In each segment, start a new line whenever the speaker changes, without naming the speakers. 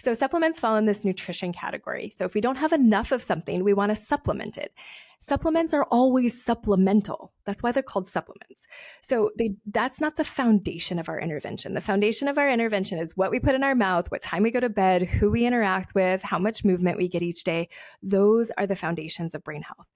So supplements fall in this nutrition category. So if we don't have enough of something, we want to supplement it. Supplements are always supplemental. That's why they're called supplements. So that's not the foundation of our intervention. The foundation of our intervention is what we put in our mouth, what time we go to bed, who we interact with, how much movement we get each day. Those are the foundations of brain health.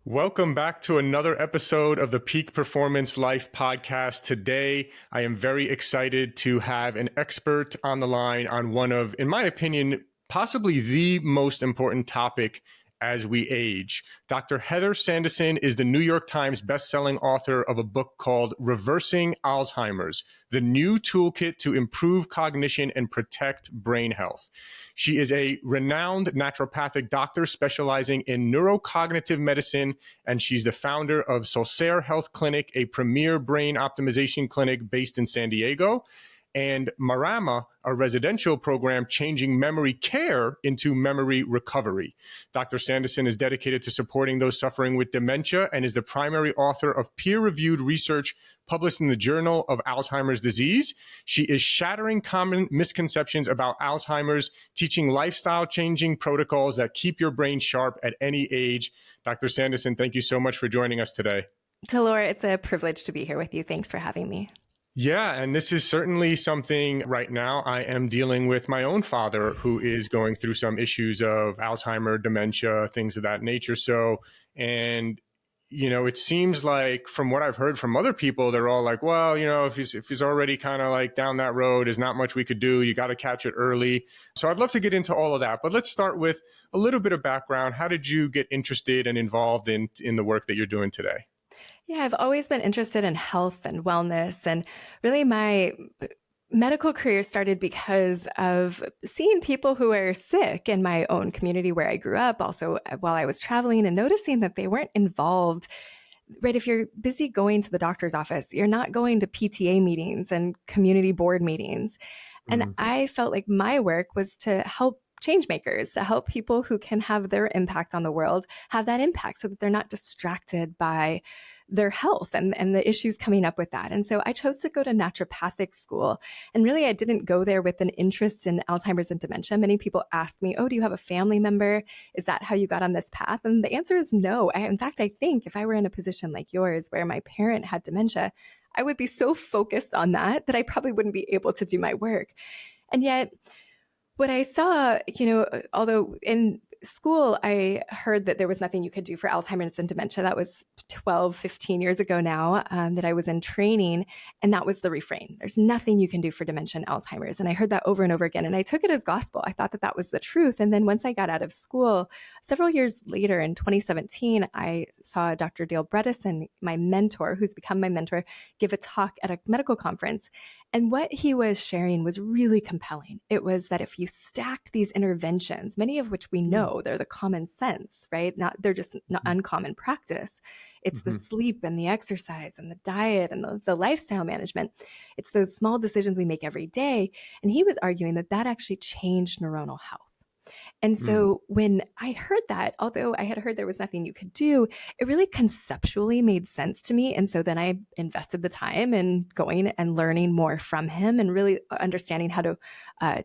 Welcome back to another episode of the Peak Performance Life podcast. Today, I am very excited to have an expert on the line on one of, in my opinion, possibly the most important topic as we age. Dr. Heather Sandison is the New York Times bestselling author of a book called Reversing Alzheimer's, the new toolkit to improve cognition and protect brain health. She is a renowned naturopathic doctor specializing in neurocognitive medicine, and she's the founder of Solsair Health Clinic, a premier brain optimization clinic based in San Diego, and Marama, a residential program changing memory care into memory recovery. Dr. Sandison is dedicated to supporting those suffering with dementia and is the primary author of peer-reviewed research published in the Journal of Alzheimer's Disease. She is shattering common misconceptions about Alzheimer's, teaching lifestyle-changing protocols that keep your brain sharp at any age. Dr. Sandison, thank you so much for joining us today.
Laura, it's a privilege to be here with you. Thanks for having me.
Yeah, and this is certainly something right now I am dealing with my own father, who is going through some issues of Alzheimer, dementia, things of that nature. So, and, you know, it seems like from what I've heard from other people, they're all like, well, you know, if he's already kind of like down that road, there's not much we could do. You got to catch it early. So I'd love to get into all of that. But let's start with a little bit of background. How did you get interested and involved in the work that you're doing today?
Yeah, I've always been interested in health and wellness, and really my medical career started because of seeing people who are sick in my own community where I grew up, also while I was traveling, and noticing that they weren't involved. Right, if you're busy going to the doctor's office, you're not going to PTA meetings and community board meetings. And I felt like my work was to help change makers, to help people who can have their impact on the world have that impact so that they're not distracted by their health and the issues coming up with that. And so I chose to go to naturopathic school. And really, I didn't go there with an interest in Alzheimer's and dementia. Many people ask me, oh, do you have a family member? Is that how you got on this path? And the answer is no. In fact, I think if I were in a position like yours, where my parent had dementia, I would be so focused on that I probably wouldn't be able to do my work. And yet, what I saw, although in school, I heard that there was nothing you could do for Alzheimer's and dementia. That was 12, 15 years ago now that I was in training. And that was the refrain. There's nothing you can do for dementia and Alzheimer's. And I heard that over and over again. And I took it as gospel. I thought that that was the truth. And then once I got out of school, several years later in 2017, I saw Dr. Dale Bredesen, my mentor, who's become my mentor, give a talk at a medical conference. And what he was sharing was really compelling. It was that if you stacked these interventions, many of which we know they're the common sense, right? They're just not uncommon practice. It's the sleep and the exercise and the diet and the lifestyle management. It's those small decisions we make every day. And he was arguing that that actually changed neuronal health. And so when I heard that, although I had heard there was nothing you could do, it really conceptually made sense to me. And so then I invested the time in going and learning more from him and really understanding how to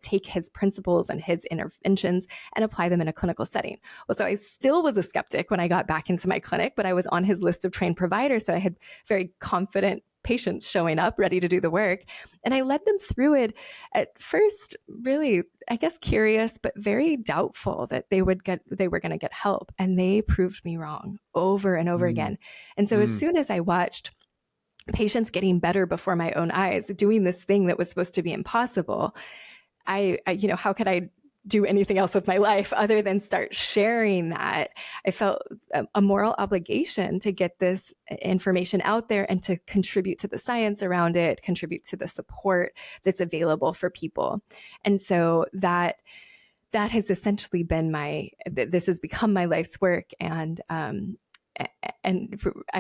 take his principles and his interventions and apply them in a clinical setting. Well, so I still was a skeptic when I got back into my clinic, but I was on his list of trained providers. So I had very confident patients showing up ready to do the work. And I led them through it at first, really, I guess, curious, but very doubtful that they were going to get help. And they proved me wrong over and over again. And so as soon as I watched patients getting better before my own eyes, doing this thing that was supposed to be impossible, I how could I do anything else with my life other than start sharing that? I felt a moral obligation to get this information out there and to contribute to the science around it, contribute to the support that's available for people. And so that has essentially been this has become my life's work. And I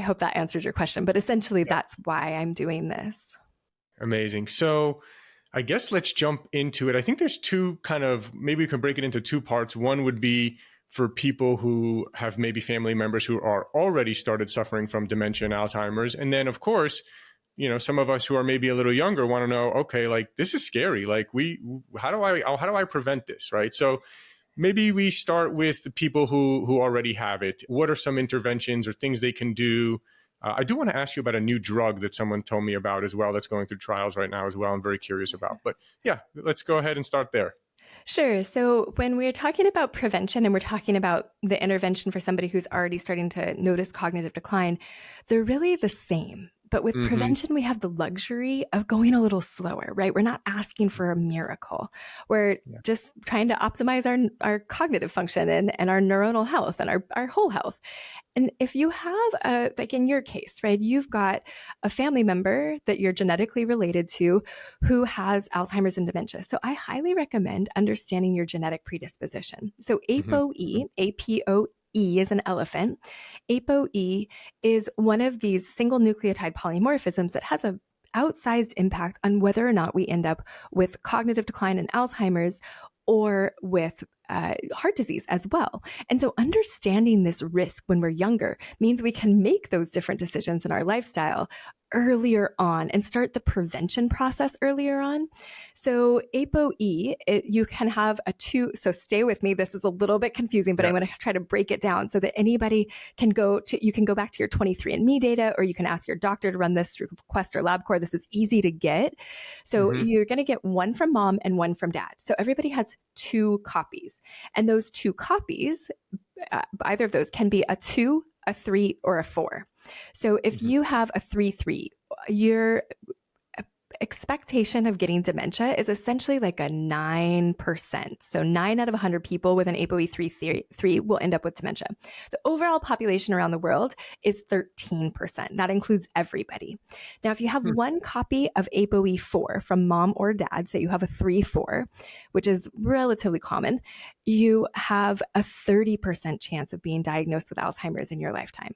hope that answers your question, but essentially that's why I'm doing this.
Amazing. So I guess let's jump into it. I think there's maybe we can break it into two parts. One would be for people who have maybe family members who are already started suffering from dementia and Alzheimer's. And then, of course, some of us who are maybe a little younger want to know, okay, like this is scary. Like how do I prevent this? Right. So maybe we start with the people who already have it. What are some interventions or things they can do? I do want to ask you about a new drug that someone told me about as well that's going through trials right now as well. I'm very curious about. But yeah, let's go ahead and start there.
Sure. So when we're talking about prevention and we're talking about the intervention for somebody who's already starting to notice cognitive decline, they're really the same. But with
Mm-hmm.
prevention, we have the luxury of going a little slower, right? We're not asking for a miracle. We're
Yeah.
just trying to optimize our cognitive function and our neuronal health and our whole health. And if you have like in your case, right, you've got a family member that you're genetically related to who has Alzheimer's and dementia. So I highly recommend understanding your genetic predisposition. So
Mm-hmm.
ApoE, APOE is an elephant. ApoE is one of these single nucleotide polymorphisms that has a outsized impact on whether or not we end up with cognitive decline and Alzheimer's or with heart disease as well. And so understanding this risk when we're younger means we can make those different decisions in our lifestyle earlier on and start the prevention process earlier on. So ApoE, you can have a two, so stay with me. This is a little bit confusing, but
Yeah.
I'm going to try to break it down so that anybody can you can go back to your 23andMe data, or you can ask your doctor to run this through Quest or LabCorp. This is easy to get. So
Mm-hmm.
you're going to get one from mom and one from dad. So everybody has two copies. And those two copies, either of those can be a 2, a 3, or a 4. So if
Mm-hmm.
you have a 3-3, your expectation of getting dementia is essentially like a 9%. So 9 out of 100 people with an ApoE3 will end up with dementia. The overall population around the world is 13%. That includes everybody. Now, if you have one copy of ApoE4 from mom or dad, say you have a 3-4, which is relatively common, you have a 30% chance of being diagnosed with Alzheimer's in your lifetime.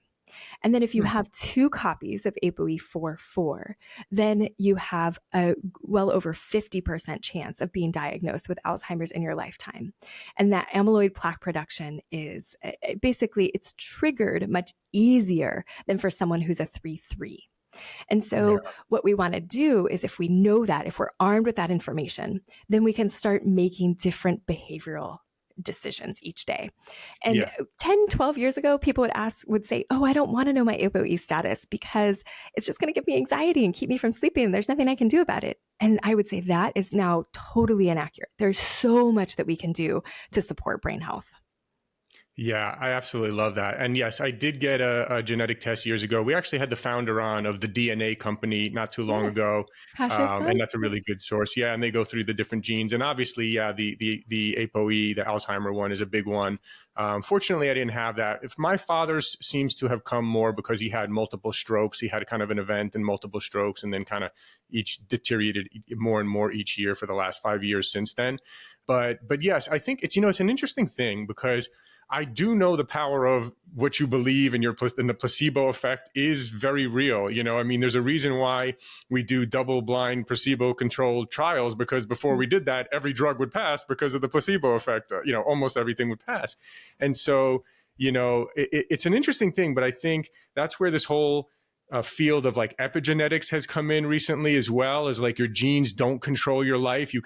And then if you have two copies of ApoE4/4, then you have a well over 50% chance of being diagnosed with Alzheimer's in your lifetime. And that amyloid plaque production is basically, it's triggered much easier than for someone who's a 3-3. And
Yeah.
so what we want to do is, if we know that, if we're armed with that information, then we can start making different behavioral decisions each day. And
Yeah.
10, 12 years ago, people would say, oh, I don't want to know my ApoE status because it's just going to give me anxiety and keep me from sleeping. There's nothing I can do about it. And I would say that is now totally inaccurate. There's so much that we can do to support brain health.
Yeah, I absolutely love that. And yes, I did get a genetic test years ago. We actually had the founder on of the DNA company not too long
Yeah.
ago.
Kashif
And
Khan.
that's a really good source. Yeah. And they go through the different genes. And obviously, yeah, the ApoE, the Alzheimer one is a big one. Fortunately, I didn't have that. If my father's seems to have come more because he had multiple strokes. He had kind of an event and multiple strokes, and then kind of each deteriorated more and more each year for the last 5 years since then. But yes, I think it's an interesting thing because I do know the power of what you believe and the placebo effect is very real. I mean, there's a reason why we do double blind placebo controlled trials, because before we did that, every drug would pass because of the placebo effect. Almost everything would pass. And so, it's an interesting thing, but I think that's where this whole field of like epigenetics has come in recently as well, as like your genes don't control your life. You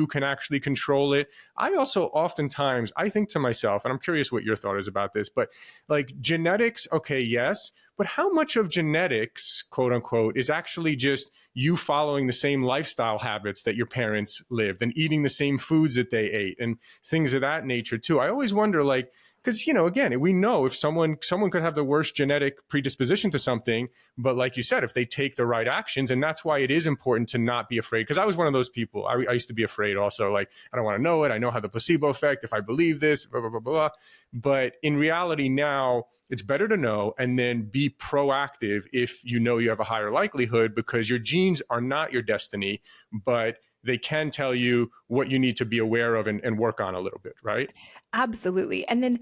can actually control it. I also oftentimes, I think to myself, and I'm curious what your thought is about this, but like genetics, okay, yes, but how much of genetics, quote unquote, is actually just you following the same lifestyle habits that your parents lived and eating the same foods that they ate and things of that nature too. I always wonder, like, because, again, we know if someone could have the worst genetic predisposition to something, but like you said, if they take the right actions, and that's why it is important to not be afraid. Because I was one of those people. I used to be afraid also, like, I don't want to know it. I know how the placebo effect, if I believe this, blah, blah, blah, blah. But in reality now, it's better to know and then be proactive if you know you have a higher likelihood, because your genes are not your destiny, but they can tell you what you need to be aware of and work on a little bit, right?
Absolutely. And then,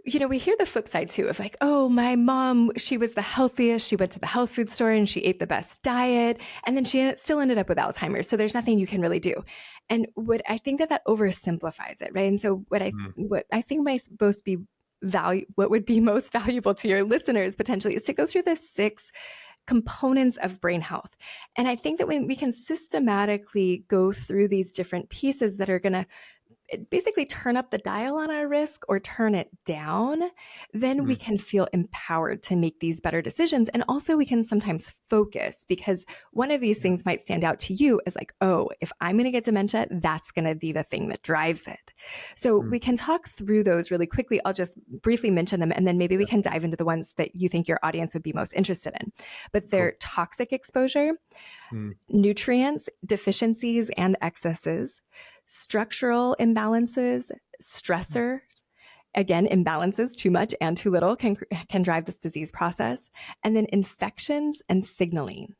we hear the flip side too of like, oh, my mom, she was the healthiest. She went to the health food store and she ate the best diet. And then she still ended up with Alzheimer's. So there's nothing you can really do. And what I think that oversimplifies it, right? And so what I think might most be what would be most valuable to your listeners potentially is to go through this 6 components of brain health. And I think that when we can systematically go through these different pieces that are going to basically turn up the dial on our risk or turn it down, then we
Mm.
can feel empowered to make these better decisions. And also we can sometimes focus, because one of these
Yeah.
things might stand out to you as like, oh, if I'm going to get dementia, that's going to be the thing that drives it. So
Mm.
we can talk through those really quickly. I'll just briefly mention them, and then maybe we
Yeah.
can dive into the ones that you think your audience would be most interested in. But they're
Cool.
toxic exposure,
Mm.
nutrients, deficiencies, and excesses, structural imbalances, stressors, again, imbalances, too much and too little can drive this disease process, and then infections and signaling.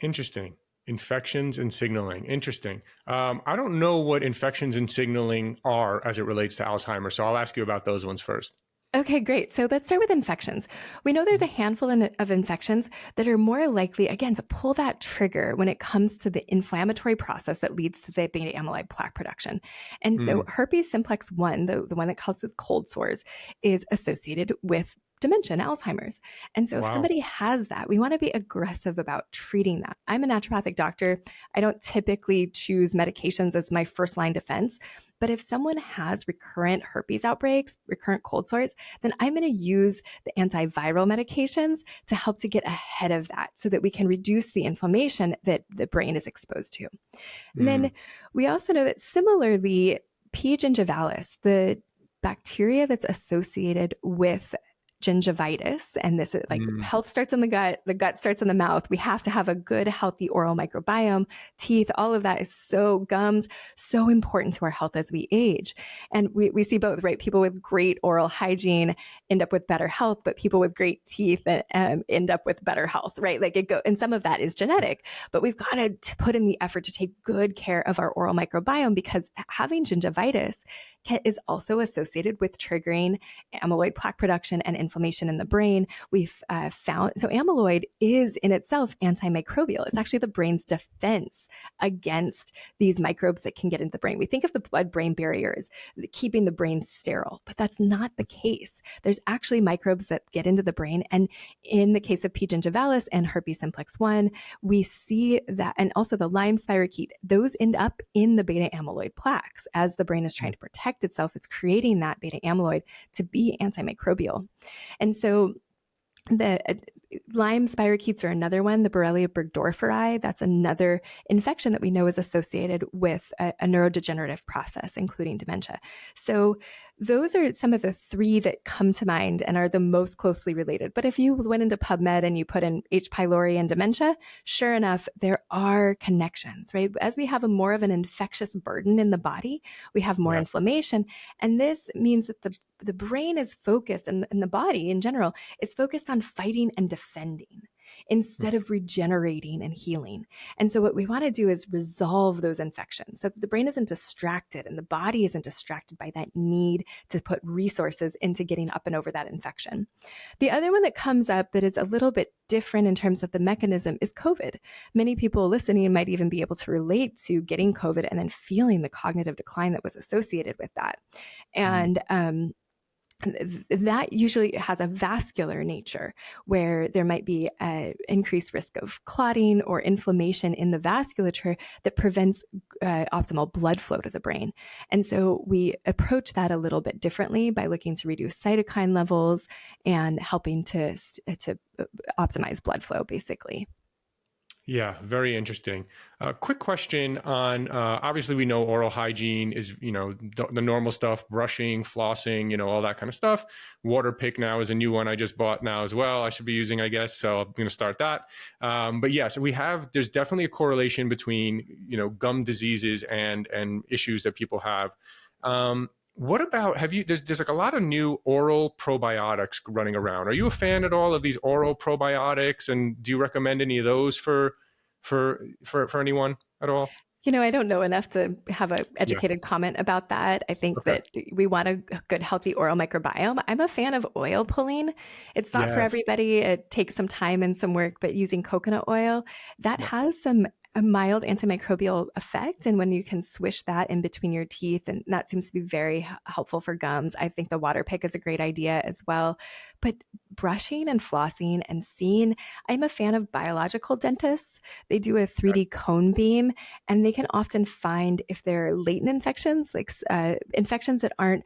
Interesting. Infections and signaling. Interesting. I don't know what infections and signaling are as it relates to Alzheimer's, so I'll ask you about those ones first.
Okay, great. So let's start with infections. We know there's a handful of infections that are more likely, again, to pull that trigger when it comes to the inflammatory process that leads to the beta amyloid plaque production. And so
Mm.
herpes simplex 1, the one that causes cold sores, is associated with dementia and Alzheimer's. And so if
Wow.
somebody has that, we want to be aggressive about treating that. I'm a naturopathic doctor. I don't typically choose medications as my first line defense. But if someone has recurrent herpes outbreaks, recurrent cold sores, then I'm going to use the antiviral medications to help to get ahead of that so that we can reduce the inflammation that the brain is exposed to. And then
Mm.
we also know that similarly, P. gingivalis, the bacteria that's associated with gingivitis, and this is like
Mm.
health starts in the gut starts in the mouth. We have to have a good, healthy oral microbiome, teeth, all of that is gums, so important to our health as we age. And we see both, right? People with great oral hygiene end up with better health, but people with great teeth end up with better health, right? Like and some of that is genetic, but we've got to put in the effort to take good care of our oral microbiome, because having gingivitis is also associated with triggering amyloid plaque production and inflammation in the brain. We've found, so amyloid is in itself antimicrobial. It's actually the brain's defense against these microbes that can get into the brain. We think of the blood-brain barrier as keeping the brain sterile, but that's not the case. There's actually microbes that get into the brain. And in the case of P. gingivalis and herpes simplex 1, we see that, and also the Lyme spirochete, those end up in the beta amyloid plaques. As the brain is trying to protect itself, it's creating that beta amyloid to be antimicrobial. And so the Lyme spirochetes are another one, the Borrelia burgdorferi. That's another infection that we know is associated with a neurodegenerative process, including dementia. So those are some of the three that come to mind and are the most closely related. But if you went into PubMed and you put in H. pylori and dementia, sure enough, there are connections, right? As we have a more of an infectious burden in the body, we have more
Yeah.
inflammation. And this means that the brain is focused, and the body in general is focused on fighting and defending instead of regenerating and healing. And so what we want to do is resolve those infections so that the brain isn't distracted and the body isn't distracted by that need to put resources into getting up and over that infection. The other one that comes up that is a little bit different in terms of the mechanism is COVID. Many people listening might even be able to relate to getting COVID and then feeling the cognitive decline that was associated with that.
Mm.
And that usually has a vascular nature, where there might be an increased risk of clotting or inflammation in the vasculature that prevents optimal blood flow to the brain. And so we approach that a little bit differently by looking to reduce cytokine levels and helping to optimize blood flow, basically.
Yeah, very interesting. Quick question on, obviously we know oral hygiene is, the normal stuff, brushing, flossing, all that kind of stuff. Water pick now is a new one I just bought now as well. I should be using, I guess. So I'm going to start that. But yes, there's definitely a correlation between, gum diseases and issues that people have. What about, there's like a lot of new oral probiotics running around. Are you a fan at all of these oral probiotics? And do you recommend any of those for anyone at all?
I don't know enough to have an
Yeah.
educated comment about that. I think
Okay.
that we want a good, healthy oral microbiome. I'm a fan of oil pulling. It's not for
Yes.
everybody. It takes some time and some work, but using coconut oil, that
Yeah.
has some a mild antimicrobial effect. And when you can swish that in between your teeth, and that seems to be very helpful for gums. I think the water pick is a great idea as well. But brushing and flossing and seeing, I'm a fan of biological dentists. They do a 3D cone beam, and they can often find if there are latent infections, like infections that aren't,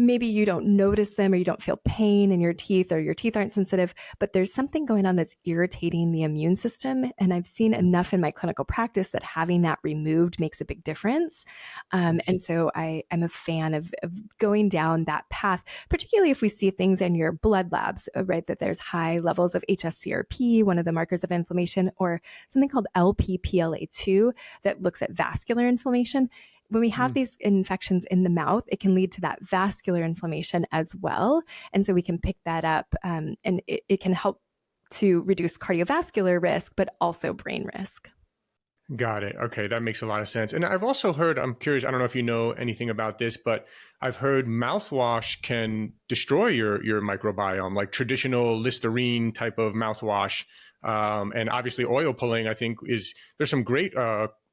maybe you don't notice them or you don't feel pain in your teeth or your teeth aren't sensitive, but there's something going on that's irritating the immune system. And I've seen enough in my clinical practice that having that removed makes a big difference. And so I'm a fan of going down that path, particularly if we see things in your blood labs, right? That there's high levels of hsCRP, one of the markers of inflammation, or something called LPPLA2 that looks at vascular inflammation. When we have these infections in the mouth, it can lead to that vascular inflammation as well. And so we can pick that up, and it can help to reduce cardiovascular risk, but also brain risk.
Got it. Okay, that makes a lot of sense. And I've also heard, I'm curious, I don't know if you know anything about this, but I've heard mouthwash can destroy your microbiome, like traditional Listerine type of mouthwash. And obviously oil pulling, I think there's some great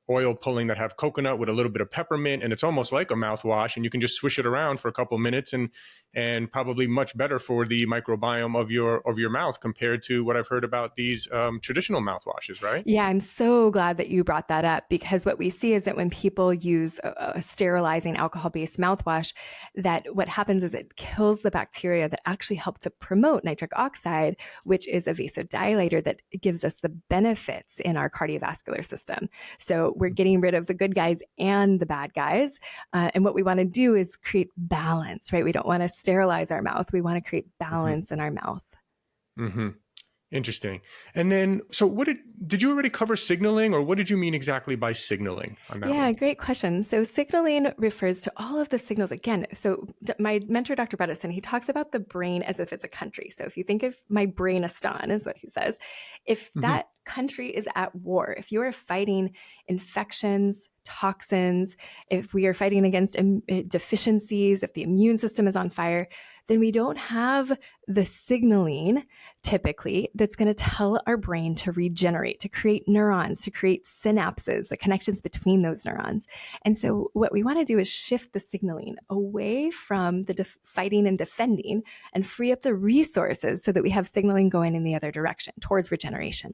oil pulling that have coconut with a little bit of peppermint, and it's almost like a mouthwash, and you can just swish it around for a couple minutes, and probably much better for the microbiome of your mouth compared to what I've heard about these traditional mouthwashes, right?
Yeah, I'm so glad that you brought that up, because what we see is that when people use a sterilizing alcohol-based mouthwash, that what happens is it kills the bacteria that actually help to promote nitric oxide, which is a vasodilator that gives us the benefits in our cardiovascular system. So we're getting rid of the good guys and the bad guys. And what we want to do is create balance, right? We don't want to sterilize our mouth. We want to create balance in our mouth.
Mm-hmm. Interesting. And then, so did you already cover signaling, or what did you mean exactly by signaling on that one?
Great question. So signaling refers to all of the signals. Again, so my mentor, Dr. Bredesen, he talks about the brain as if it's a country. So if you think of my brainistan, is what he says, if that country is at war, if you are fighting infections, toxins, if we are fighting against deficiencies, if the immune system is on fire, then we don't have the signaling typically that's going to tell our brain to regenerate, to create neurons, to create synapses, the connections between those neurons. And so what we want to do is shift the signaling away from the fighting and defending, and free up the resources so that we have signaling going in the other direction towards regeneration.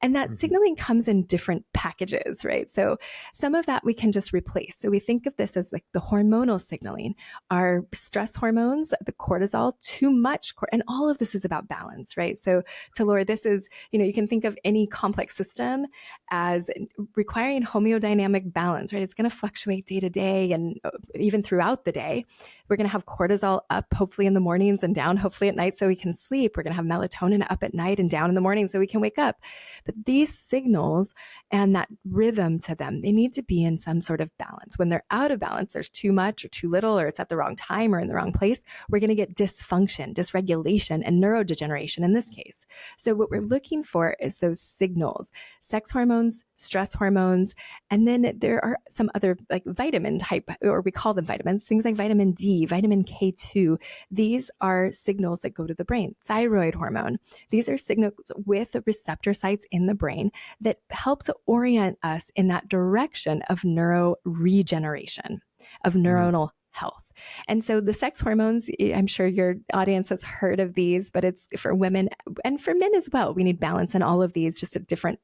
And that signaling comes in different packages, right? So some of that we can just replace. So we think of this as like the hormonal signaling, our stress hormones, the cortisol, too much, and all of this is about balance, right? So to Laura, this is, you can think of any complex system as requiring homeodynamic balance, right? It's going to fluctuate day to day and even throughout the day. We're going to have cortisol up, hopefully in the mornings, and down, hopefully at night, so we can sleep. We're going to have melatonin up at night and down in the morning so we can wake up. But these signals and that rhythm to them, they need to be in some sort of balance. When they're out of balance, there's too much or too little, or it's at the wrong time or in the wrong place, we're going to get dysfunction, dysregulation, and neurodegeneration in this case. So what we're looking for is those signals, sex hormones, stress hormones, and then there are some other like vitamin type, or we call them vitamins, things like vitamin D, vitamin K2. These are signals that go to the brain. Thyroid hormone. These are signals with receptor sites in the brain that help to orient us in that direction of neuroregeneration, of neuronal health. And so the sex hormones, I'm sure your audience has heard of these, but it's for women and for men as well. We need balance in all of these, just at different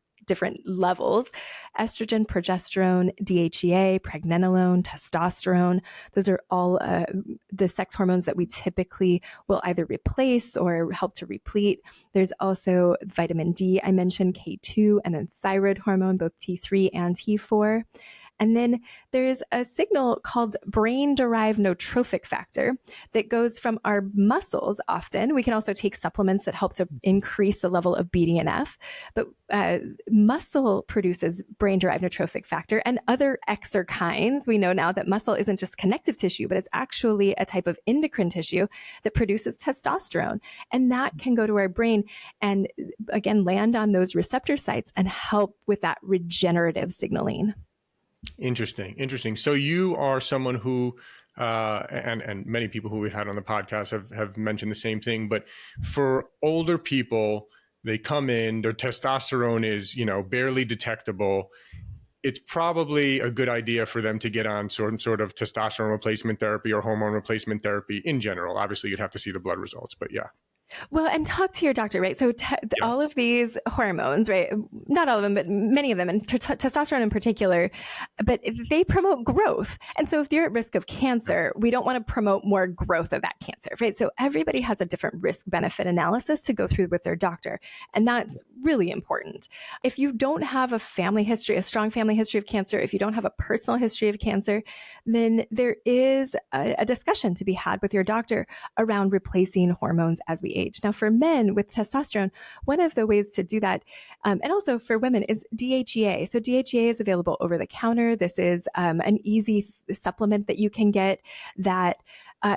levels. Estrogen, progesterone, DHEA, pregnenolone, testosterone. Those are all the sex hormones that we typically will either replace or help to replete. There's also vitamin D, I mentioned K2, and then thyroid hormone, both T3 and T4. And then there's a signal called brain-derived neurotrophic factor that goes from our muscles often. We can also take supplements that help to increase the level of BDNF, but muscle produces brain-derived neurotrophic factor and other exerkines. We know now that muscle isn't just connective tissue, but it's actually a type of endocrine tissue that produces testosterone. And that can go to our brain and, again, land on those receptor sites and help with that regenerative signaling.
Interesting. So you are someone who, and many people who we've had on the podcast have mentioned the same thing, but for older people, they come in, their testosterone is, barely detectable. It's probably a good idea for them to get on some sort of testosterone replacement therapy or hormone replacement therapy in general. Obviously, you'd have to see the blood results, but yeah.
Well, and talk to your doctor, right? So
Yeah.
all of these hormones, right? Not all of them, but many of them, and testosterone in particular, but they promote growth. And so if you're at risk of cancer, we don't want to promote more growth of that cancer, right? So everybody has a different risk benefit analysis to go through with their doctor. And that's really important. If you don't have a family history, a strong family history of cancer, if you don't have a personal history of cancer, then there is a discussion to be had with your doctor around replacing hormones as we age. Now, for men with testosterone, one of the ways to do that, and also for women, is DHEA. So DHEA is available over the counter. This is an easy supplement that you can get that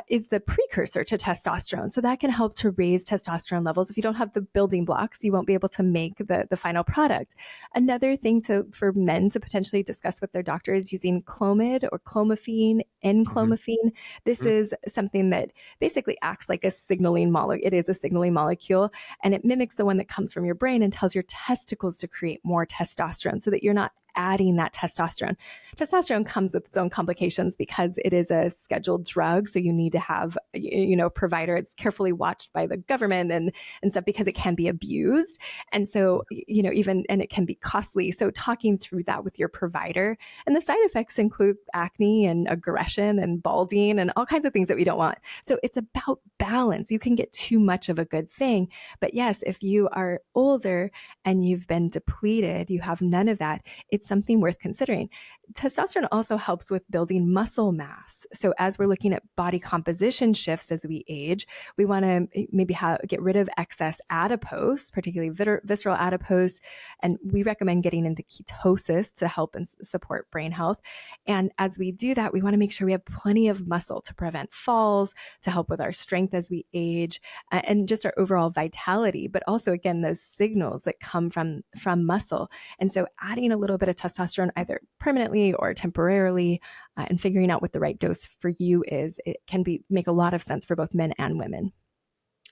is the precursor to testosterone. So that can help to raise testosterone levels. If you don't have the building blocks, you won't be able to make the final product. Another thing for men to potentially discuss with their doctor is using Clomid or Clomiphene, N-clomiphene. This is something that basically acts like a signaling molecule. It is a signaling molecule, and it mimics the one that comes from your brain and tells your testicles to create more testosterone so that you're not adding that testosterone. Testosterone comes with its own complications because it is a scheduled drug. So you need to have, a provider. It's carefully watched by the government and stuff because it can be abused. And so, and it can be costly. So talking through that with your provider, and the side effects include acne and aggression and balding and all kinds of things that we don't want. So it's about balance. You can get too much of a good thing. But yes, if you are older and you've been depleted, you have none of that, it's something worth considering. Testosterone also helps with building muscle mass. So as we're looking at body composition shifts as we age, we want to maybe get rid of excess adipose, particularly visceral adipose. And we recommend getting into ketosis to help and support brain health. And as we do that, we want to make sure we have plenty of muscle to prevent falls, to help with our strength as we age, and just our overall vitality, but also, again, those signals that come from muscle. And so adding a little bit of testosterone, either permanently or temporarily, and figuring out what the right dose for you is, it can make a lot of sense for both men and women.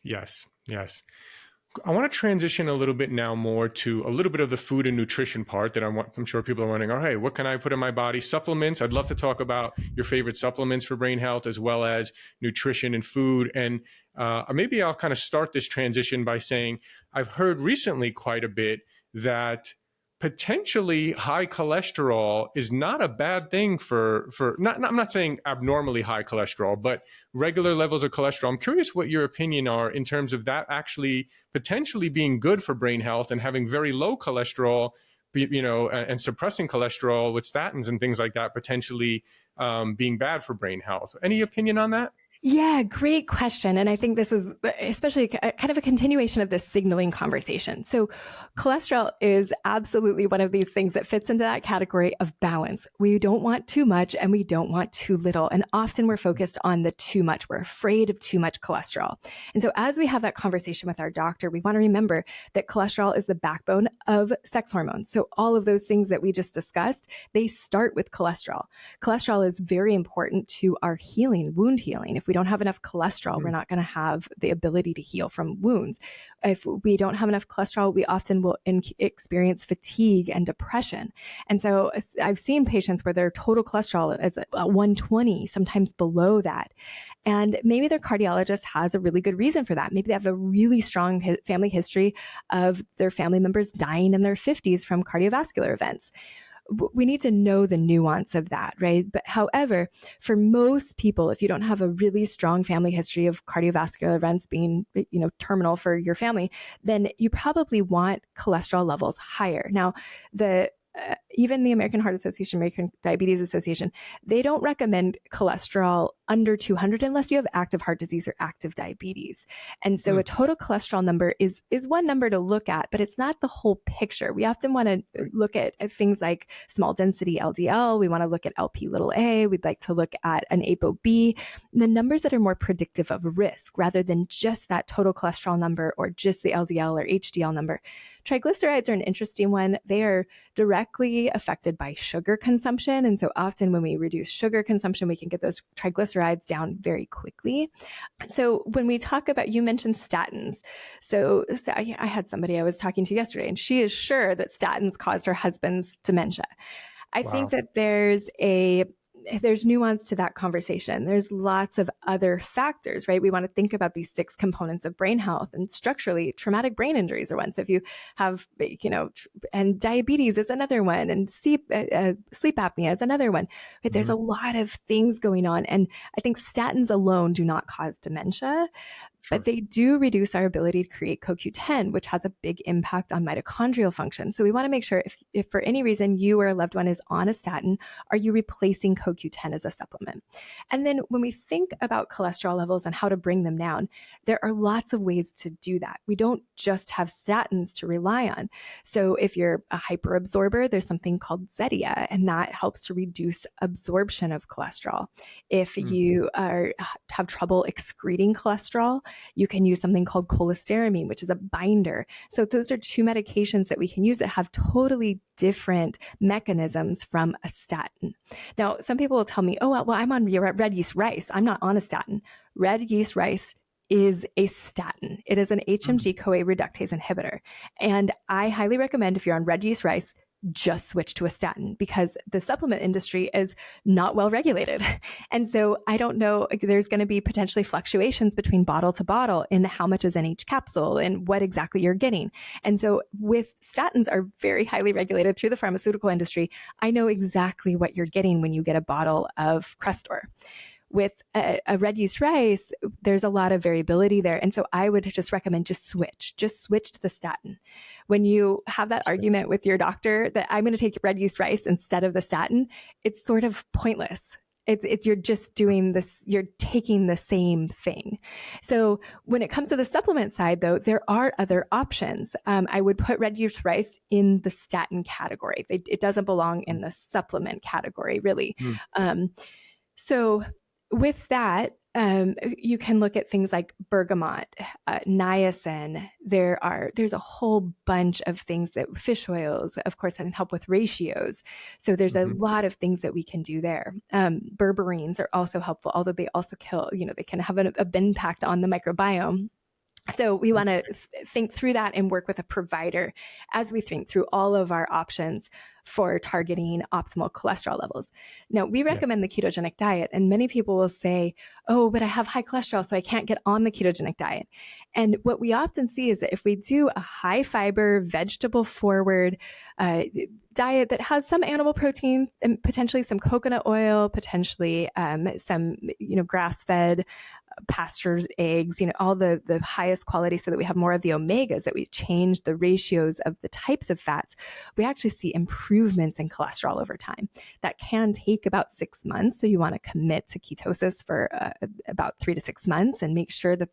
Yes. I want to transition a little bit now more to a little bit of the food and nutrition part that I'm sure people are wondering, hey, what can I put in my body? Supplements. I'd love to talk about your favorite supplements for brain health, as well as nutrition and food. And maybe I'll kind of start this transition by saying I've heard recently quite a bit that potentially high cholesterol is not a bad thing I'm not saying abnormally high cholesterol, but regular levels of cholesterol. I'm curious what your opinion are in terms of that actually potentially being good for brain health, and having very low cholesterol, and suppressing cholesterol with statins and things like that, potentially being bad for brain health. Any opinion on that?
Yeah, great question. And I think this is especially kind of a continuation of this signaling conversation. So cholesterol is absolutely one of these things that fits into that category of balance. We don't want too much and we don't want too little. And often we're focused on the too much. We're afraid of too much cholesterol. And so as we have that conversation with our doctor, we want to remember that cholesterol is the backbone of sex hormones. So all of those things that we just discussed, they start with cholesterol. Cholesterol is very important to our healing, wound healing. If we don't have enough cholesterol, we're not going to have the ability to heal from wounds. If we don't have enough cholesterol, we often will experience fatigue and depression. And so I've seen patients where their total cholesterol is 120, sometimes below that. And maybe their cardiologist has a really good reason for that. Maybe they have a really strong family history of their family members dying in their 50s from cardiovascular events. We need to know the nuance of that, right? But however, for most people, if you don't have a really strong family history of cardiovascular events being, terminal for your family, then you probably want cholesterol levels higher. Now, even the American Heart Association, American Diabetes Association, they don't recommend cholesterol under 200 unless you have active heart disease or active diabetes. And so a total cholesterol number is one number to look at, but it's not the whole picture. We often want to look at things like small density LDL. We want to look at Lp(a). We'd like to look at an ApoB, the numbers that are more predictive of risk rather than just that total cholesterol number or just the LDL or HDL number. Triglycerides are an interesting one. They are directly affected by sugar consumption. And so often when we reduce sugar consumption, we can get those triglycerides down very quickly. So when we talk about, you mentioned statins. So I had somebody I was talking to yesterday, and she is sure that statins caused her husband's dementia. I think
Wow.
that there's nuance to that conversation. There's lots of other factors, right? We want to think about these 6 components of brain health, and structurally, traumatic brain injuries are one. So if you have, and diabetes is another one, and sleep apnea is another one. But there's a lot of things going on. And I think statins alone do not cause dementia. But
Sure.
they do reduce our ability to create CoQ10, which has a big impact on mitochondrial function. So we want to make sure if for any reason you or a loved one is on a statin, are you replacing CoQ10 as a supplement? And then when we think about cholesterol levels and how to bring them down, there are lots of ways to do that. We don't just have statins to rely on. So if you're a hyperabsorber, there's something called Zetia, and that helps to reduce absorption of cholesterol. If you have trouble excreting cholesterol, you can use something called cholestyramine, which is a binder. So those are 2 medications that we can use that have totally different mechanisms from a statin. Now, some people will tell me, oh, well, I'm on red yeast rice. I'm not on a statin. Red yeast rice is a statin. It is an HMG-CoA reductase inhibitor. And I highly recommend, if you're on red yeast rice, just switch to a statin, because the supplement industry is not well regulated. And so I don't know, there's going to be potentially fluctuations between bottle to bottle in how much is in each capsule and what exactly you're getting. And so with statins are very highly regulated through the pharmaceutical industry. I know exactly what you're getting when you get a bottle of Crestor. With a red yeast rice, there's a lot of variability there. And so I would just recommend just switch to the statin. When you have that argument with your doctor that I'm going to take red yeast rice instead of the statin, it's sort of pointless. You're just doing this, you're taking the same thing. So when it comes to the supplement side, though, there are other options. I would put red yeast rice in the statin category. It doesn't belong in the supplement category, really. So with that, you can look at things like bergamot, niacin. There's a whole bunch of things that fish oils, of course, can help with ratios. So there's a lot of things that we can do there. Berberines are also helpful, although they also kill, they can have an impact on the microbiome. So we want to think through that and work with a provider as we think through all of our options for targeting optimal cholesterol levels. Now, we recommend the ketogenic diet, and many people will say, oh, but I have high cholesterol, so I can't get on the ketogenic diet. And what we often see is that if we do a high fiber, vegetable forward diet that has some animal protein and potentially some coconut oil, potentially some, grass-fed pastured eggs, all the highest quality, so that we have more of the omegas, that we change the ratios of the types of fats, we actually see improvements in cholesterol over time. That can take about 6 months. So you want to commit to ketosis for about 3 to 6 months and make sure that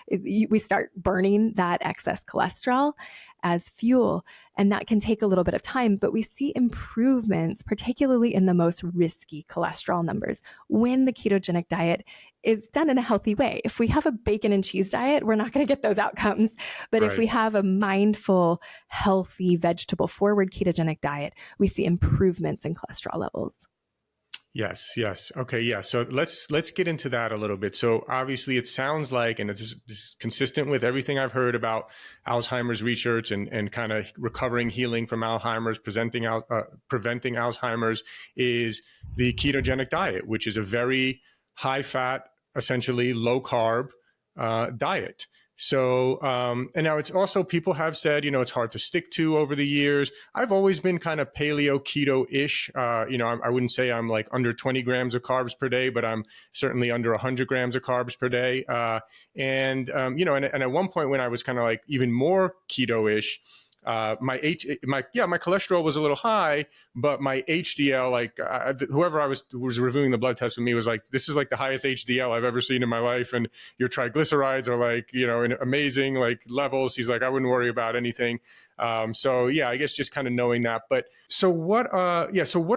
we start burning that excess cholesterol as fuel. And that can take a little bit of time, but we see improvements, particularly in the most risky cholesterol numbers, when the ketogenic diet is done in a healthy way. If we have a bacon and cheese diet, we're not going to get those outcomes. But if we have a mindful, healthy, vegetable forward ketogenic diet, we see improvements in cholesterol levels.
Yes. Okay. Yeah. So let's get into that a little bit. So obviously it sounds like, and it's consistent with everything I've heard about Alzheimer's research and kind of recovering, healing from Alzheimer's, preventing Alzheimer's, is the ketogenic diet, which is a very high fat, essentially low carb diet. So, and now it's also, people have said, it's hard to stick to over the years. I've always been kind of paleo keto-ish. I wouldn't say I'm like under 20 grams of carbs per day, but I'm certainly under 100 grams of carbs per day. And at one point when I was kind of like even more keto-ish, my cholesterol was a little high, but my HDL, whoever was reviewing the blood test with me was like, this is like the highest HDL I've ever seen in my life. And your triglycerides are like, in amazing like levels. He's like, I wouldn't worry about anything. I guess just kind of knowing that. But so what are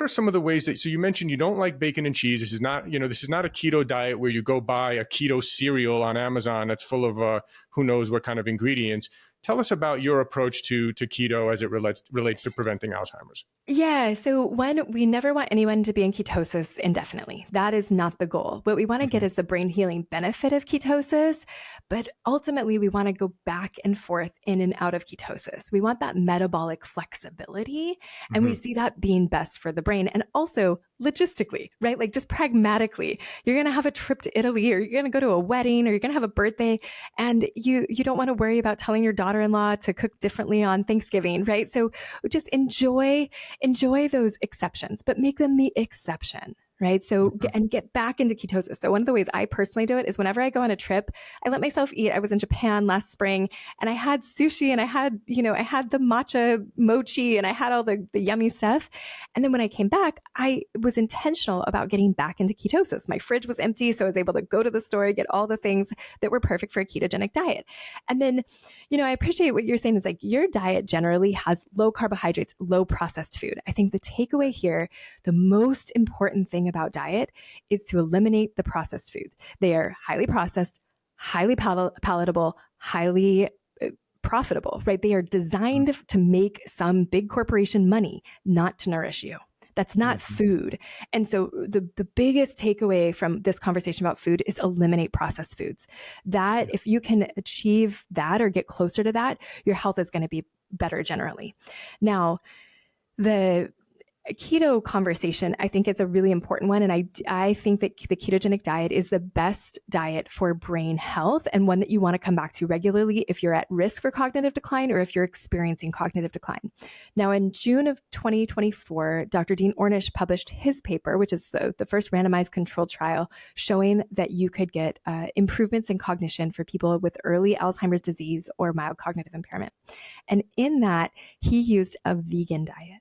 some of the ways so you mentioned you don't like bacon and cheese. This is not a keto diet where you go buy a keto cereal on Amazon that's full of, who knows what kind of ingredients. Tell us about your approach to keto as it relates to preventing Alzheimer's.
Yeah. So one, we never want anyone to be in ketosis indefinitely. That is not the goal. What we want to get
Mm-hmm.
is the brain healing benefit of ketosis, but ultimately we want to go back and forth in and out of ketosis. We want that metabolic flexibility, and we
Mm-hmm.
see that being best for the brain. And also logistically, right? Like just pragmatically, you're going to have a trip to Italy, or you're going to go to a wedding, or you're going to have a birthday, and you don't want to worry about telling your daughter-in-law to cook differently on Thanksgiving, right? So just enjoy those exceptions, but make them the exception, right? So,
Mm-hmm.
and get back into ketosis. So one of the ways I personally do it is whenever I go on a trip, I let myself eat. I was in Japan last spring and I had sushi, and I had the matcha mochi, and I had all the yummy stuff. And then when I came back, I was intentional about getting back into ketosis. My fridge was empty, so I was able to go to the store, get all the things that were perfect for a ketogenic diet. And then, I appreciate what you're saying is like your diet generally has low carbohydrates, low processed food. I think the takeaway here, the most important thing about diet is to eliminate the processed food. They are highly processed, highly palatable, highly profitable, right? They are designed to make some big corporation money, not to nourish you. That's not
Mm-hmm.
food. And so the biggest takeaway from this conversation about food is eliminate processed foods. That if you can achieve that or get closer to that, your health is going to be better generally. Now, the keto conversation, I think it's a really important one. And I think that the ketogenic diet is the best diet for brain health, and one that you want to come back to regularly if you're at risk for cognitive decline or if you're experiencing cognitive decline. Now, in June of 2024, Dr. Dean Ornish published his paper, which is the first randomized controlled trial showing that you could get improvements in cognition for people with early Alzheimer's disease or mild cognitive impairment. And in that, he used a vegan diet.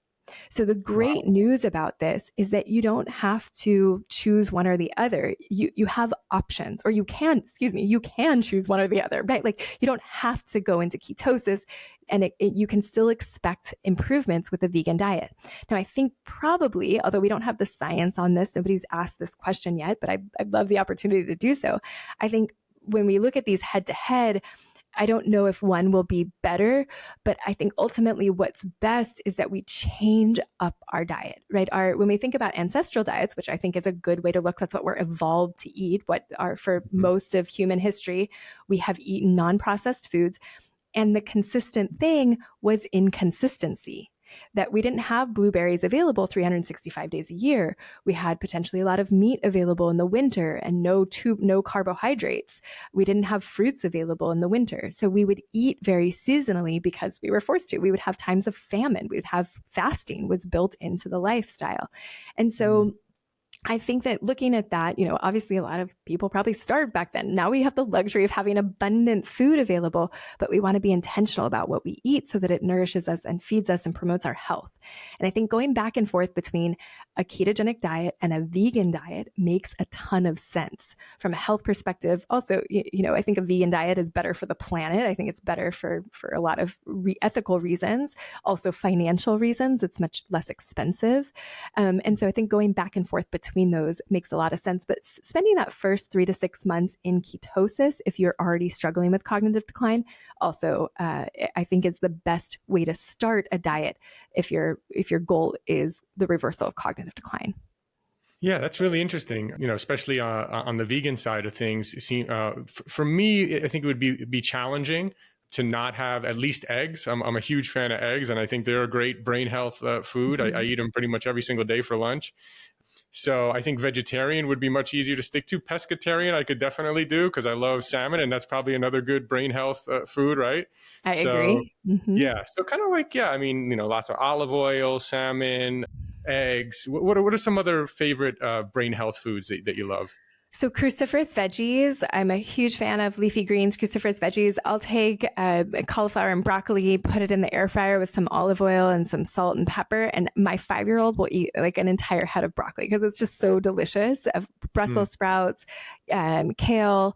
So the great
Wow.
news about this is that you don't have to choose one or the other. You have options, or you can choose one or the other, right? Like you don't have to go into ketosis, and you can still expect improvements with a vegan diet. Now, I think probably, although we don't have the science on this, nobody's asked this question yet, but I'd love the opportunity to do so. I think when we look at these head to head, I don't know if one will be better, but I think ultimately what's best is that we change up our diet, right? When we think about ancestral diets, which I think is a good way to look, that's what we're evolved to eat, for
Mm-hmm.
most of human history, we have eaten non-processed foods. And the consistent thing was inconsistency, that we didn't have blueberries available 365 days a year. We had potentially a lot of meat available in the winter and no carbohydrates. We didn't have fruits available in the winter. So we would eat very seasonally because we were forced to. We would have times of famine. We would have fasting was built into the lifestyle. And so I think that looking at that, obviously a lot of people probably starved back then. Now we have the luxury of having abundant food available, but we want to be intentional about what we eat so that it nourishes us and feeds us and promotes our health. And I think going back and forth between a ketogenic diet and a vegan diet makes a ton of sense from a health perspective. Also, I think a vegan diet is better for the planet. I think it's better for a lot of ethical reasons, also financial reasons. It's much less expensive. And so I think going back and forth between those makes a lot of sense. But spending that first 3 to 6 months in ketosis, if you're already struggling with cognitive decline, also I think is the best way to start a diet if your goal is the reversal of cognitive decline.
Yeah, that's really interesting. Especially on the vegan side of things. For me, I think it would be challenging to not have at least eggs. I'm a huge fan of eggs, and I think they're a great brain health food.
Mm-hmm.
I eat them pretty much every single day for lunch. So I think vegetarian would be much easier to stick to. Pescatarian, I could definitely do because I love salmon, and that's probably another good brain health food, right?
I
So
agree. Mm-hmm.
yeah, so kind of like, yeah, I mean, lots of olive oil, salmon, eggs. What are some other favorite brain health foods that you love?
So cruciferous veggies, I'm a huge fan of leafy greens, cruciferous veggies. I'll take cauliflower and broccoli, put it in the air fryer with some olive oil and some salt and pepper. And my 5-year-old will eat like an entire head of broccoli because it's just so delicious. Brussels sprouts, kale,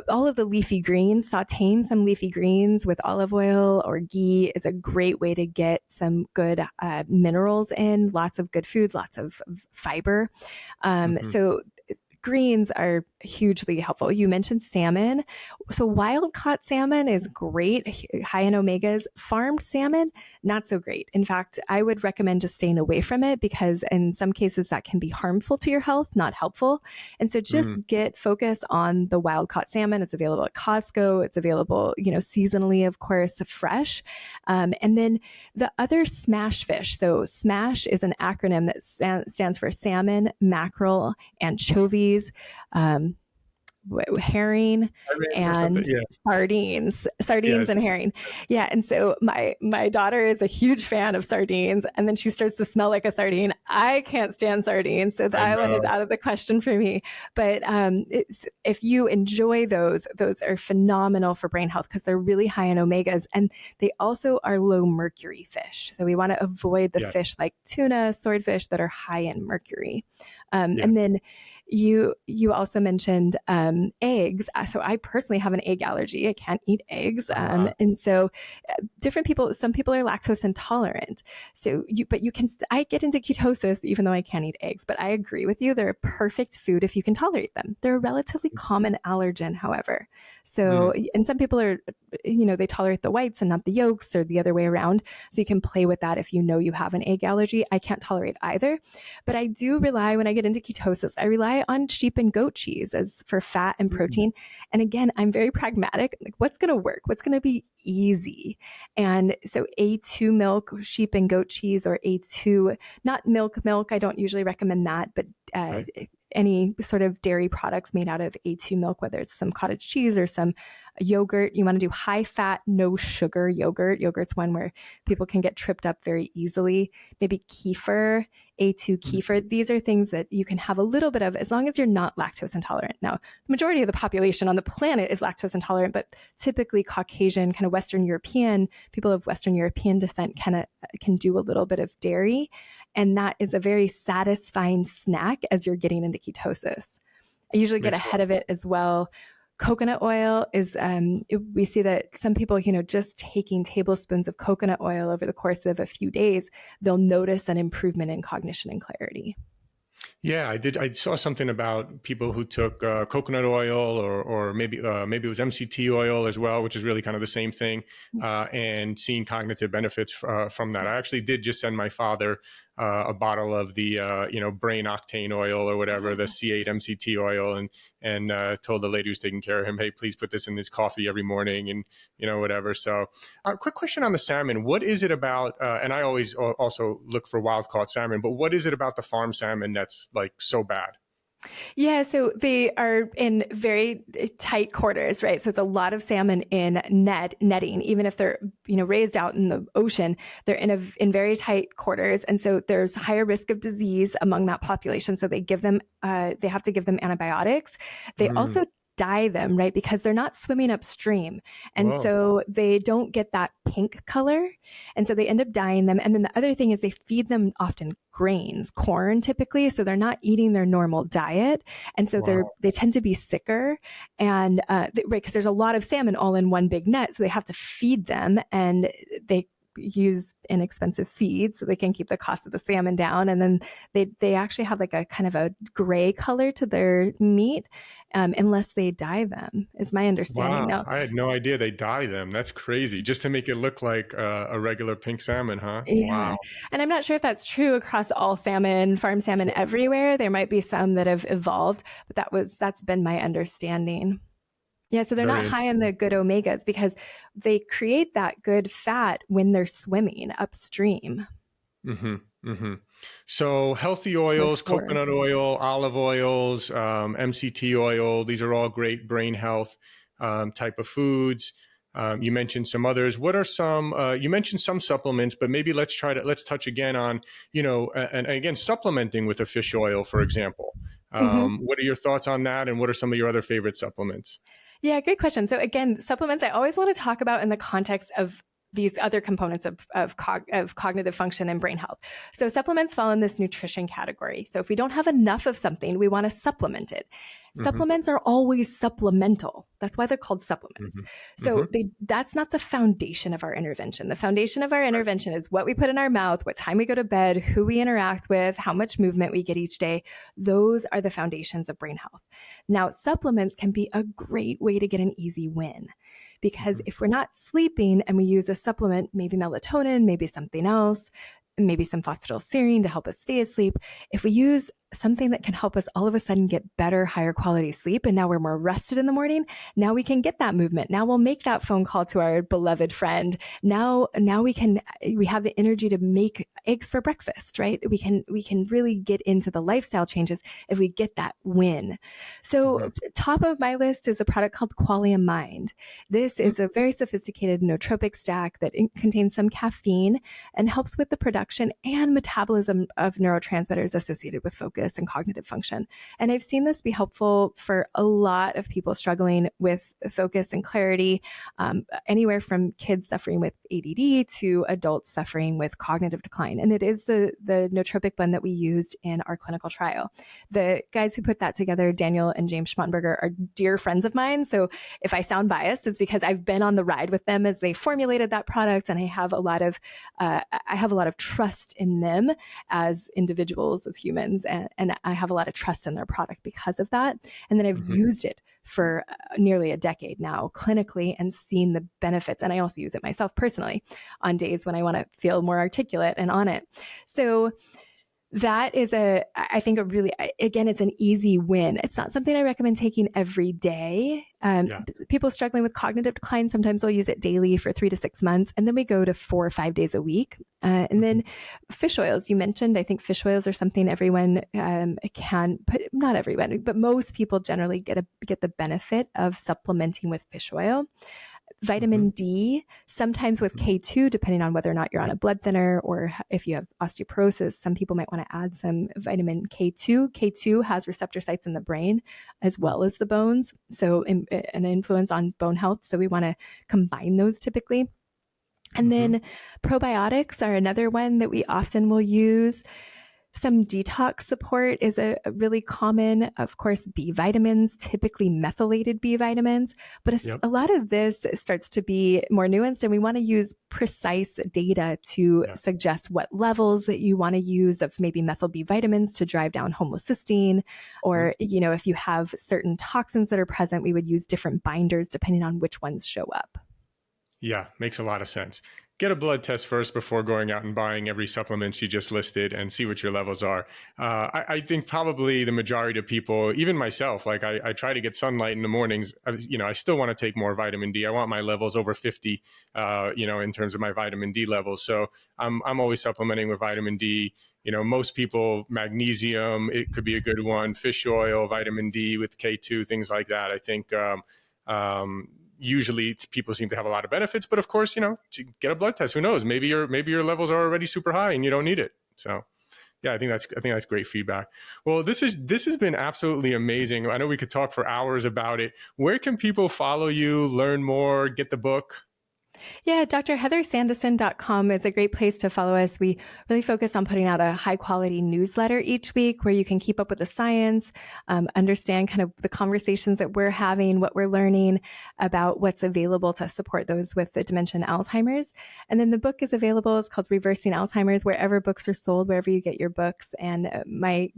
all of the leafy greens, sauteing some leafy greens with olive oil or ghee is a great way to get some good minerals in, lots of good food, lots of fiber.
Mm-hmm.
So greens are hugely helpful. You mentioned salmon. So wild caught salmon is great, high in omegas. Farmed salmon, not so great. In fact, I would recommend just staying away from it because in some cases that can be harmful to your health, not helpful. And so just get focus on the wild caught salmon. It's available at Costco. It's available, seasonally, of course, fresh. And then the other smash fish. So SMASH is an acronym that stands for salmon, mackerel, anchovies, herring,
or something.
and
Yeah.
sardines
Yes.
and herring. Yeah. And so my daughter is a huge fan of sardines, and then she starts to smell like a sardine. I can't stand sardines, so
I
that one is
know.
out of the question for me. But if you enjoy those are phenomenal for brain health because they're really high in omegas, and they also are low mercury fish. So we want to avoid the
Yeah.
fish like tuna, swordfish that are high in mercury.
Yeah.
And then you also mentioned eggs. So I personally have an egg allergy. I can't eat eggs, and so different people. Some people are lactose intolerant. So but you can. I get into ketosis even though I can't eat eggs. But I agree with you. They're a perfect food if you can tolerate them. They're a relatively common allergen, however. So and some people are, they tolerate the whites and not the yolks, or the other way around. So you can play with that if you know you have an egg allergy. I can't tolerate either, but I do rely when I get into ketosis. I rely on sheep and goat cheese as for fat and protein. And again, I'm very pragmatic. Like, what's going to work? What's going to be easy? And so A2 milk, sheep and goat cheese, or A2, not milk. I don't usually recommend that, but
Right.
any sort of dairy products made out of A2 milk, whether it's some cottage cheese or some yogurt. You want to do high fat, no sugar yogurt. Yogurt's one where people can get tripped up very easily. Maybe kefir, A2 kefir. These are things that you can have a little bit of as long as you're not lactose intolerant. Now, the majority of the population on the planet is lactose intolerant, but typically Caucasian, kind of Western European, people of Western European descent can do a little bit of dairy. And that is a very satisfying snack as you're getting into ketosis. I usually get ahead of it as well. Coconut oil is, we see that some people, just taking tablespoons of coconut oil over the course of a few days, they'll notice an improvement in cognition and clarity.
Yeah, I did. I saw something about people who took coconut oil, or maybe it was MCT oil as well, which is really kind of the same thing, and seeing cognitive benefits from that. I actually did just send my father a bottle of the brain octane oil or whatever, the C8 MCT oil, and told the lady who's taking care of him, hey, please put this in his coffee every morning, and whatever. So, quick question on the salmon: what is it about? And I always also look for wild caught salmon, but what is it about the farm salmon that's like so bad?
Yeah, so they are in very tight quarters, right? So it's a lot of salmon in netting, even if they're raised out in the ocean, they're in very tight quarters, and so there's higher risk of disease among that population. So they have to give them antibiotics. They also dye them, right? Because they're not swimming upstream. And
Whoa.
so they don't get that pink color. And so they end up dyeing them. And then the other thing is they feed them often grains, corn typically. So they're not eating their normal diet. And so they tend to be sicker. And right, because there's a lot of salmon all in one big net. So they have to feed them, and they use inexpensive feed so they can keep the cost of the salmon down. And then they actually have like a kind of a gray color to their meat, unless they dye them, is my understanding.
Wow,
Now,
I had no idea they dye them. That's crazy. Just to make it look like a regular pink salmon, huh?
yeah.
Wow.
And I'm not sure if that's true across all salmon, farm salmon everywhere. There might be some that have evolved, but that's been my understanding. Yeah, so they're
Very
not high in the good omegas because they create that good fat when they're swimming upstream.
So healthy
For
oils,
sure.
coconut oil, olive oils, MCT oil, these are all great brain health type of foods. You mentioned some others. What are some, you mentioned some supplements, but maybe let's touch again on, and again, supplementing with a fish oil, for example.
Mhm.
What are your thoughts on that? And what are some of your other favorite supplements?
Yeah, great question. So again, supplements I always want to talk about in the context of these other components of cognitive function and brain health. So supplements fall in this nutrition category. So if we don't have enough of something, we want to supplement it. Supplements are always supplemental. That's why they're called supplements. So that's not the foundation of our intervention. The foundation of our intervention is what we put in our mouth, what time we go to bed, who we interact with, how much movement we get each day. Those are the foundations of brain health. Now, supplements can be a great way to get an easy win. Because if we're not sleeping and we use a supplement, maybe melatonin, maybe something else, maybe some phosphatidylserine to help us stay asleep, if we use something that can help us all of a sudden get better, higher quality sleep, and now we're more rested in the morning, now we can get that movement. Now we'll make that phone call to our beloved friend. Now we have the energy to make eggs for breakfast, right? We can really get into the lifestyle changes if we get that win. So top of my list is a product called Qualia Mind. This is a very sophisticated nootropic stack that contains some caffeine and helps with the production and metabolism of neurotransmitters associated with focus and cognitive function. And I've seen this be helpful for a lot of people struggling with focus and clarity, anywhere from kids suffering with ADD to adults suffering with cognitive decline. And it is the nootropic blend that we used in our clinical trial. The guys who put that together, Daniel and James Schmottenberger, are dear friends of mine. So if I sound biased, it's because I've been on the ride with them as they formulated that product, and I have a lot of trust in them as individuals, as humans, and I have a lot of trust in their product because of that. And then I've used it for nearly a decade now clinically and seen the benefits. And I also use it myself personally on days when I want to feel more articulate and on it. So that is I think it's an easy win. It's not something I recommend taking every day. People struggling with cognitive decline, sometimes they'll use it daily for 3 to 6 months. And then we go to 4 or 5 days a week. And then fish oils, you mentioned, I think fish oils are something everyone can, but not everyone, but most people generally get the benefit of supplementing with fish oil. Vitamin D, sometimes with K2, depending on whether or not you're on a blood thinner or if you have osteoporosis, some people might want to add some vitamin K2. K2 has receptor sites in the brain as well as the bones, so an influence on bone health. So we want to combine those typically. And then probiotics are another one that we often will use. Some detox support is a really common, of course, B vitamins, typically methylated B vitamins, but a lot of this starts to be more nuanced, and we want to use precise data to suggest what levels that you want to use of maybe methyl B vitamins to drive down homocysteine, or, if you have certain toxins that are present, we would use different binders depending on which ones show up.
Yeah, makes a lot of sense. Get a blood test first before going out and buying every supplement you just listed and see what your levels are. I think probably the majority of people, even myself, like I try to get sunlight in the mornings. I still want to take more vitamin D. I want my levels over 50, in terms of my vitamin D levels. So I'm always supplementing with vitamin D. Most people, magnesium, it could be a good one. Fish oil, vitamin D with K2, things like that. I think usually people seem to have a lot of benefits, but of course, to get a blood test, who knows? Maybe your levels are already super high and you don't need it. So yeah, I think that's great feedback. Well, this has been absolutely amazing. I know we could talk for hours about it. Where can people follow you, learn more, get the book?
Yeah, drheathersandison.com is a great place to follow us. We really focus on putting out a high quality newsletter each week where you can keep up with the science, understand kind of the conversations that we're having, what we're learning about what's available to support those with the dementia and Alzheimer's. And then the book is available. It's called Reversing Alzheimer's, wherever books are sold, wherever you get your books. And my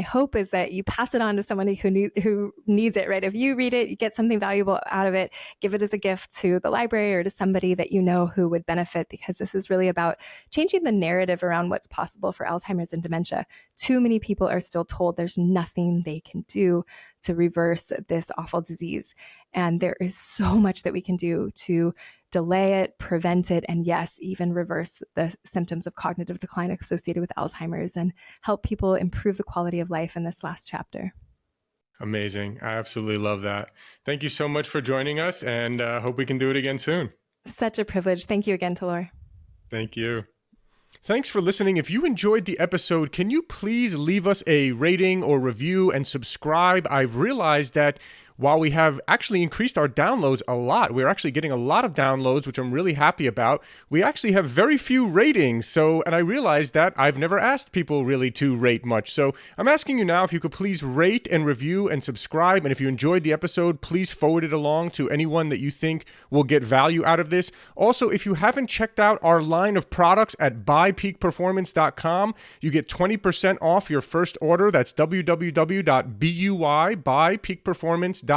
hope is that you pass it on to somebody who needs it, right? If you read it, you get something valuable out of it, give it as a gift to the library or to somebody that you know who would benefit, because this is really about changing the narrative around what's possible for Alzheimer's and dementia. Too many people are still told there's nothing they can do to reverse this awful disease. And there is so much that we can do to delay it, prevent it, and yes, even reverse the symptoms of cognitive decline associated with Alzheimer's and help people improve the quality of life in this last chapter.
Amazing. I absolutely love that. Thank you so much for joining us, and hope we can do it again soon.
Such a privilege. Thank you again, Talor.
Thank you. Thanks for listening. If you enjoyed the episode, can you please leave us a rating or review and subscribe? I've realized that while we have actually increased our downloads a lot, we're actually getting a lot of downloads, which I'm really happy about. We actually have very few ratings. And I realized that I've never asked people really to rate much. So I'm asking you now if you could please rate and review and subscribe. And if you enjoyed the episode, please forward it along to anyone that you think will get value out of this. Also, if you haven't checked out our line of products at buypeakperformance.com, you get 20% off your first order. That's www.buypeakperformance.com.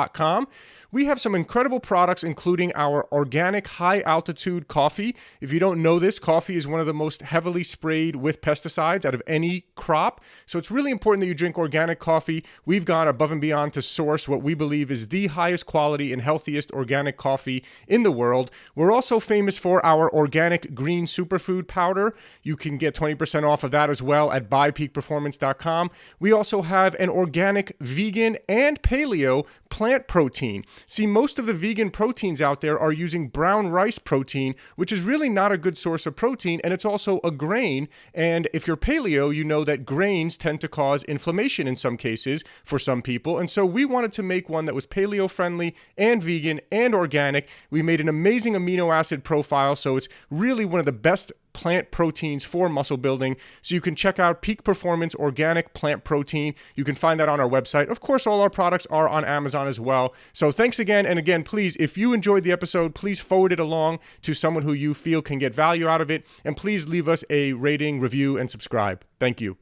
We have some incredible products, including our organic high-altitude coffee. If you don't know this, coffee is one of the most heavily sprayed with pesticides out of any crop. So it's really important that you drink organic coffee. We've gone above and beyond to source what we believe is the highest quality and healthiest organic coffee in the world. We're also famous for our organic green superfood powder. You can get 20% off of that as well at buypeakperformance.com. We also have an organic vegan and paleo plant protein. See, most of the vegan proteins out there are using brown rice protein, which is really not a good source of protein, and it's also a grain. And if you're paleo, you know that grains tend to cause inflammation in some cases for some people. And so we wanted to make one that was paleo friendly and vegan and organic. We made an amazing amino acid profile, so it's really one of the best plant proteins for muscle building. So you can check out Peak Performance Organic Plant Protein. You can find that on our website. Of course, all our products are on Amazon as well. So thanks again. And again, please, if you enjoyed the episode, please forward it along to someone who you feel can get value out of it. And please leave us a rating, review, and subscribe. Thank you.